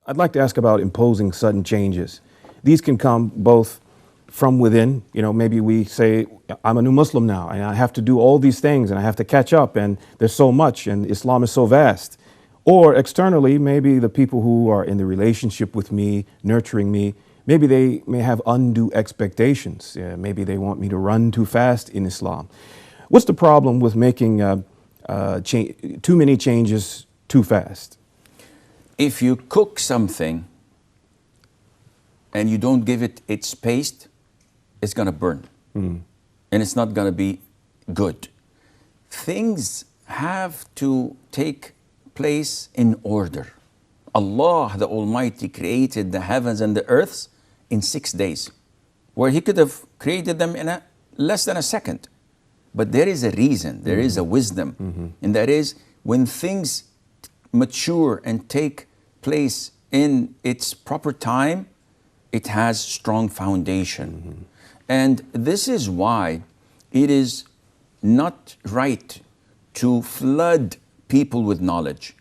I'd like to ask about imposing sudden changes. These can come both from within. You know, maybe we say, I'm a new Muslim now, and I have to do all these things, and I have to catch up, and there's so much, and Islam is so vast. Or externally, maybe the people who are in the relationship with me, nurturing me, maybe they may have undue expectations. Maybe they want me to run too fast in Islam. What's the problem with making too many changes too fast? If you cook something and you don't give it its paste, it's going to burn. And it's not going to be good. Things have to take place in order. Allah, the Almighty, created the heavens and the earths in 6 days, where He could have created them in less than a second. But there is a reason, there is a wisdom, and that is when things mature and take place in its proper time, it has strong foundation. And this is why it is not right to flood people with knowledge.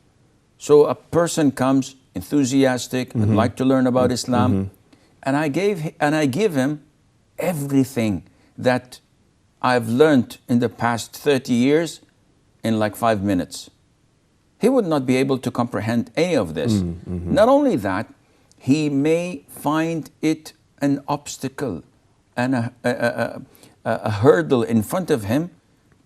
So a person comes enthusiastic, would like to learn about Islam, and I give him everything that I've learned in the past 30 years in like 5 minutes. He would not be able to comprehend any of this. Not only that, he may find it an obstacle and a hurdle in front of him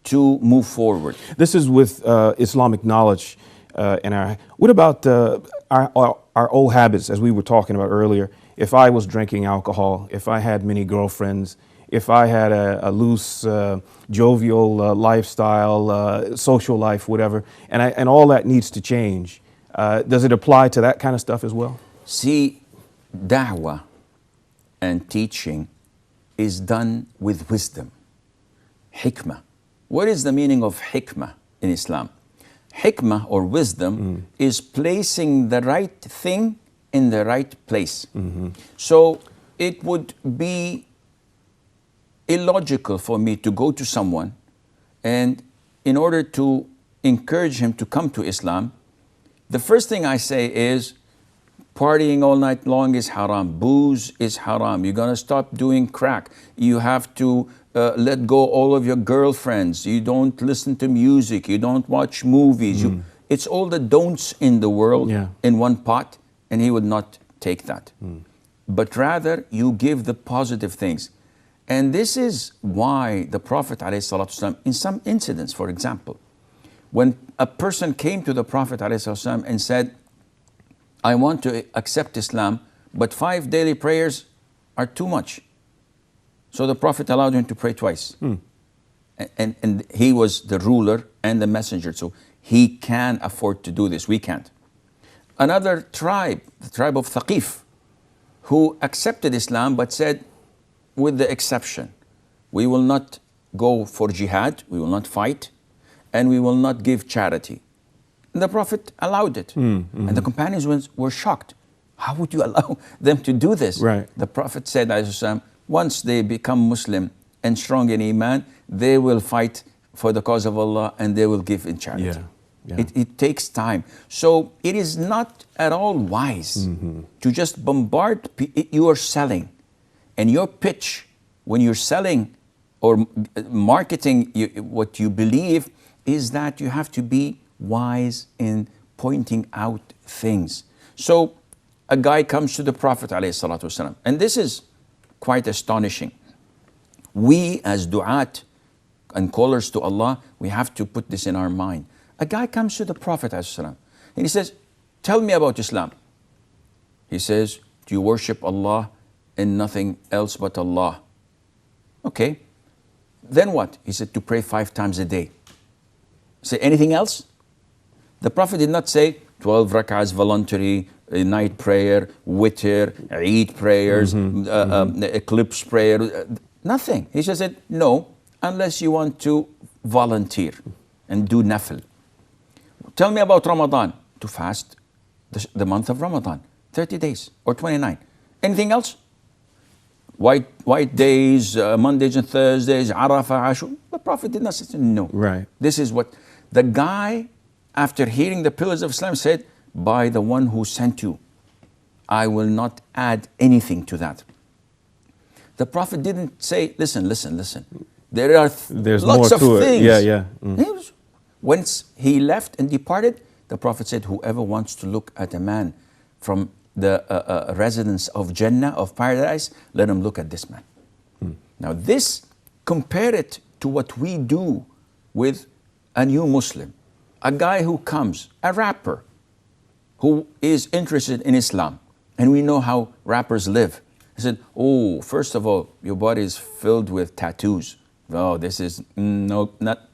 to move forward. This is with Islamic knowledge. What about our old habits, as we were talking about earlier? If I was drinking alcohol, if I had many girlfriends, if I had a loose, jovial lifestyle, social life, whatever, and all that needs to change, does it apply to that kind of stuff as well? See, da'wah and teaching is done with wisdom. Hikmah. What is the meaning of hikmah in Islam? Hikmah, or wisdom, is placing the right thing in the right place. So it would be illogical for me to go to someone and in order to encourage him to come to Islam, the first thing I say is, partying all night long is haram. Booze is haram. You're going to stop doing crack. You have to let go all of your girlfriends. You don't listen to music. You don't watch movies. It's all the don'ts in the world in one pot, and he would not take that. But rather, you give the positive things. And this is why the Prophet ﷺ, in some incidents, for example, when a person came to the Prophet ﷺ and said, I want to accept Islam, but 5 daily prayers are too much. So the Prophet allowed him to pray twice. And he was the ruler and the messenger, so he can afford to do this. We can't. Another tribe, the tribe of Thaqif, who accepted Islam but said, with the exception, we will not go for jihad, we will not fight, and we will not give charity. And the Prophet allowed it. And the companions were shocked. How would you allow them to do this? Right. The Prophet said, once they become Muslim and strong in Iman, they will fight for the cause of Allah and they will give in charity. It takes time. So it is not at all wise to just bombard. You are selling. And your pitch, when you're selling or marketing what you believe, is that you have to be wise in pointing out things. So a guy comes to the Prophet ﷺ, and this is quite astonishing. We as du'at and callers to Allah, we have to put this in our mind. A guy comes to the Prophet ﷺ, and he says, tell me about Islam. He says, do you worship Allah and nothing else but Allah? Okay. Then what? He said, to pray 5 times a day. Say anything else? The Prophet did not say 12 rak'ahs voluntary, night prayer, witr, Eid prayers, eclipse prayer, nothing. He just said, no, unless you want to volunteer and do nafil. Tell me about Ramadan. To fast the month of Ramadan, 30 days or 29. Anything else? White days, Mondays and Thursdays, Arafah, Ashur. The Prophet did not say no. Right. This is what the guy, after hearing the pillars of Islam, said, by the one who sent you, I will not add anything to that. The Prophet didn't say, listen, listen, listen. There are There's lots more of to things. it. Yeah, yeah. Mm. Once he left and departed, the Prophet said, whoever wants to look at a man from the residence of Jannah, of paradise, let him look at this man. Now this, compare it to what we do with a new Muslim, a guy who comes, a rapper, who is interested in Islam, and we know how rappers live. He said, oh, first of all, your body is filled with tattoos. Oh, this is, no, not,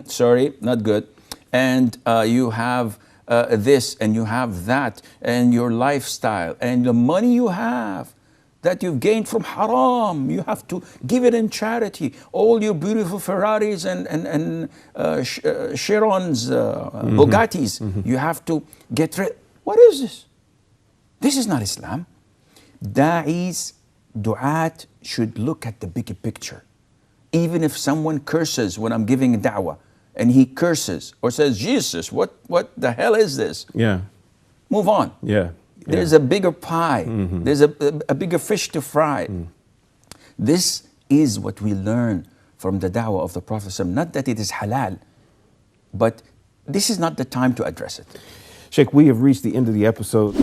sorry, not good. And you have this, and you have that, and your lifestyle, and the money you have that you've gained from haram, you have to give it in charity. All your beautiful Ferraris and Chirons, Bugattis, you have to get rid. What is this? This is not Islam. Da'is, du'at should look at the bigger picture. Even if someone curses when I'm giving da'wah, and he curses or says, Jesus, what the hell is this? Yeah. Move on. Yeah. There's a bigger pie. There's a bigger fish to fry. This is what we learn from the da'wah of the Prophet. Not that it is halal, but this is not the time to address it. Sheikh, we have reached the end of the episode.